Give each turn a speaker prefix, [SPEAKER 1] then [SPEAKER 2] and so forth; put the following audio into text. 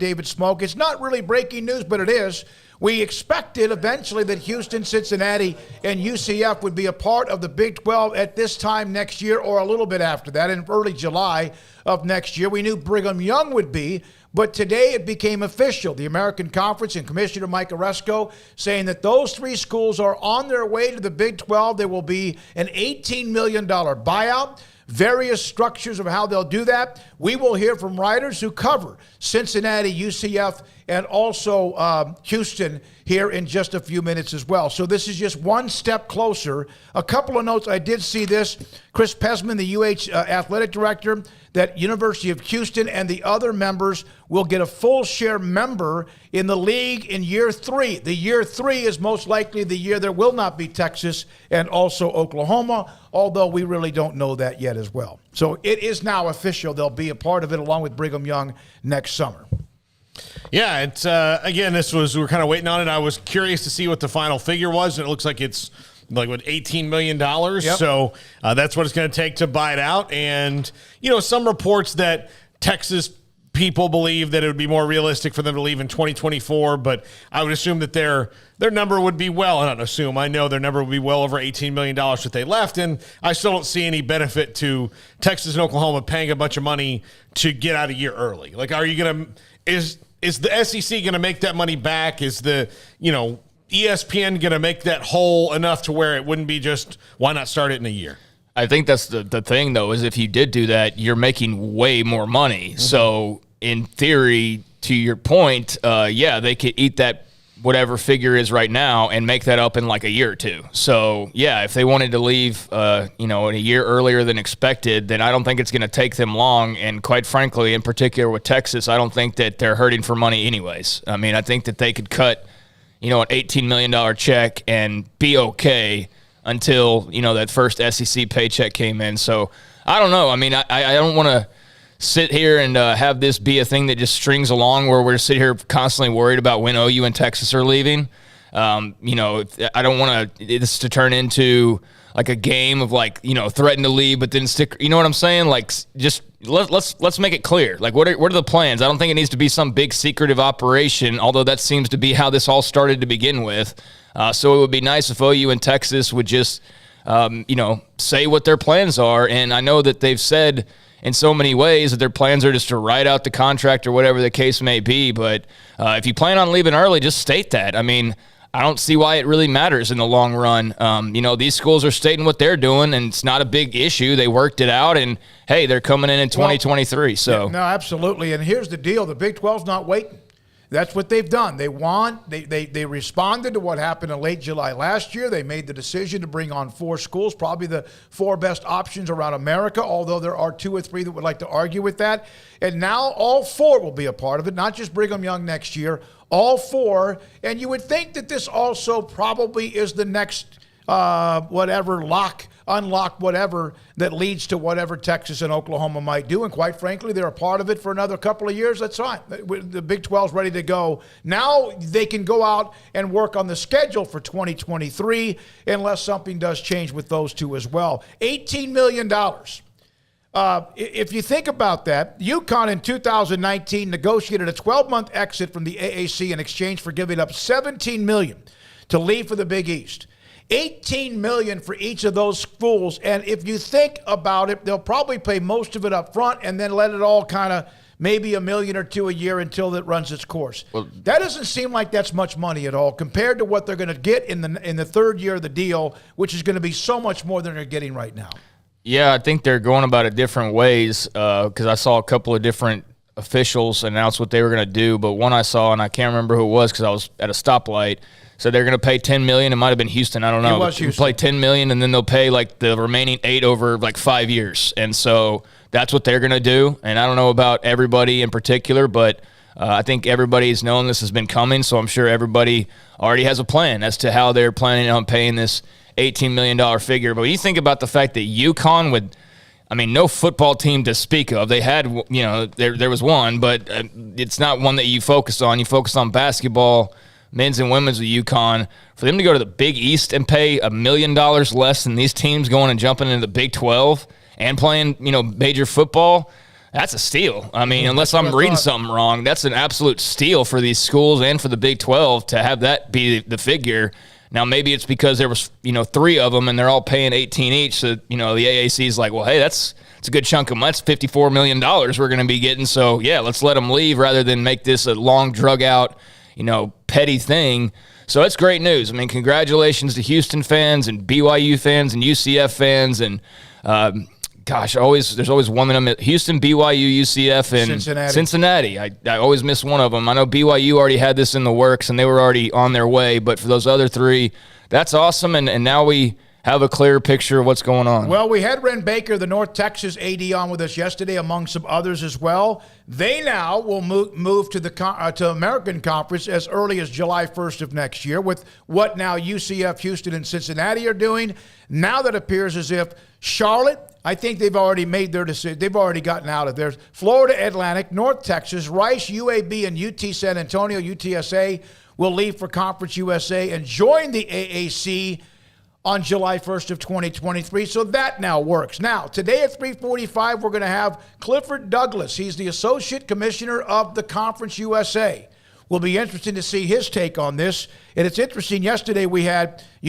[SPEAKER 1] David Smoak. It's not really breaking news, but it is. We expected eventually that Houston, Cincinnati, and UCF would be a part of the Big 12 at this time next year or a little bit after that, in early July of next year. We knew Brigham Young would be, but today it became official. The American Conference and Commissioner Mike Aresco saying that those three schools are on their way to the Big 12. There will be an $18 million buyout. Various structures of how they'll do that. We will hear from writers who cover Cincinnati, UCF, and also Houston here in just a few minutes as well. So this is just one step closer. A couple of notes. I did see this. Chris Pesman, the UH athletic director, that University of Houston and the other members will get a full share member in the league in year 3. The year 3 is most likely the year there will not be Texas and also Oklahoma, although we really don't know that yet as well. So it is now official. They'll be a part of it along with Brigham Young next summer.
[SPEAKER 2] Yeah, it's again, we're kind of waiting on it. I was curious to see what the final figure was, and it looks like it's like what, $18 million. Yep. So that's what it's going to take to buy it out. And, some reports that Texas people believe that it would be more realistic for them to leave in 2024, but I would assume that their number would be I know their number would be well over $18 million if they left, and I still don't see any benefit to Texas and Oklahoma paying a bunch of money to get out a year early. Like, are you going to – is the SEC going to make that money back? Is the, ESPN going to make that whole enough to where it wouldn't be just, why not start it in a year?
[SPEAKER 3] I think that's the thing, though, is if you did do that, you're making way more money. Mm-hmm. So, in theory, to your point, they could eat that whatever figure is right now and make that up in like a year or two. So, yeah, if they wanted to leave, in a year earlier than expected, then I don't think it's going to take them long. And quite frankly, in particular with Texas, I don't think that they're hurting for money anyways. I mean, I think that they could cut an $18 million check and be okay until, that first SEC paycheck came in. So I don't know. I mean, I don't want to sit here and have this be a thing that just strings along where we're sitting here constantly worried about when OU and Texas are leaving. I don't want this to turn into like a game of threaten to leave, but then stick, you know what I'm saying? Like, just let's make it clear. Like, what are the plans? I don't think it needs to be some big secretive operation, although that seems to be how this all started to begin with. So it would be nice if OU and Texas would just, say what their plans are. And I know that they've said in so many ways that their plans are just to write out the contract or whatever the case may be. But if you plan on leaving early, just state that. I mean, I don't see why it really matters in the long run. These schools are stating what they're doing, and it's not a big issue. They worked it out, and, hey, they're coming in 2023. So
[SPEAKER 1] no, absolutely. And here's the deal. The Big 12's not waiting. That's what they've done. They responded to what happened in late July last year. They made the decision to bring on 4 schools, probably the 4 best options around America, although there are 2 or 3 that would like to argue with that. And now all 4 will be a part of it, not just Brigham Young next year, all 4. And you would think that this also probably is the next unlock whatever that leads to whatever Texas and Oklahoma might do. And quite frankly, they're a part of it for another couple of years. That's fine. The Big 12 is ready to go. Now they can go out and work on the schedule for 2023 unless something does change with those 2 as well. $18 million. If you think about that, UConn in 2019 negotiated a 12-month exit from the AAC in exchange for giving up $17 million to leave for the Big East. $18 million for each of those schools, and if you think about it, they'll probably pay most of it up front and then let it all kind of maybe $1 million or $2 million a year until it runs its course. Well, that doesn't seem like that's much money at all compared to what they're going to get in the third year of the deal, which is going to be so much more than they're getting right now.
[SPEAKER 3] Yeah, I think they're going about it different ways because I saw a couple of different officials announce what they were going to do, but one I saw, and I can't remember who it was because I was at a stoplight, so they're going to pay $10 million. It might have been Houston. I don't know.
[SPEAKER 1] It was Houston.
[SPEAKER 3] Play $10 million, and then they'll pay like the remaining $8 million over like 5 years. And so that's what they're going to do. And I don't know about everybody in particular, but I think everybody's known this has been coming. So I'm sure everybody already has a plan as to how they're planning on paying this $18 million figure. But when you think about the fact that UConn would, I mean, no football team to speak of. They had, there was one, but it's not one that you focus on. You focus on basketball, men's and women's with UConn. For them to go to the Big East and pay $1 million less than these teams going and jumping into the Big 12 and playing, major football, That's a steal. I mean, unless I'm reading something wrong, that's an absolute steal for these schools and for the Big 12 to have that be the figure. Now, maybe it's because there was, 3 of them and they're all paying 18 each. So, the AAC is like, well, hey, it's a good chunk of money. That's $54 million we're going to be getting. So, yeah, let's let them leave rather than make this a long, drug-out, petty thing. So it's great news. I mean, congratulations to Houston fans and BYU fans and UCF fans and there's always one of them at Houston, BYU, UCF, and Cincinnati. I always miss one of them. I know BYU already had this in the works, and they were already on their way. But for those other 3, that's awesome, and now we have a clearer picture of what's going on.
[SPEAKER 1] Well, we had Ren Baker, the North Texas AD, on with us yesterday, among some others as well. They now will move to the to American Conference as early as July 1st of next year, with what now UCF, Houston, and Cincinnati are doing. Now that appears as if Charlotte, I think they've already made their decision. They've already gotten out of there. Florida Atlantic, North Texas, Rice, UAB, and UT San Antonio, UTSA, will leave for Conference USA and join the AAC on July 1st of 2023. So that now works. Now, today at 3:45, we're going to have Clifford Douglas. He's the Associate Commissioner of the Conference USA. Will be interesting to see his take on this. And it's interesting, yesterday we had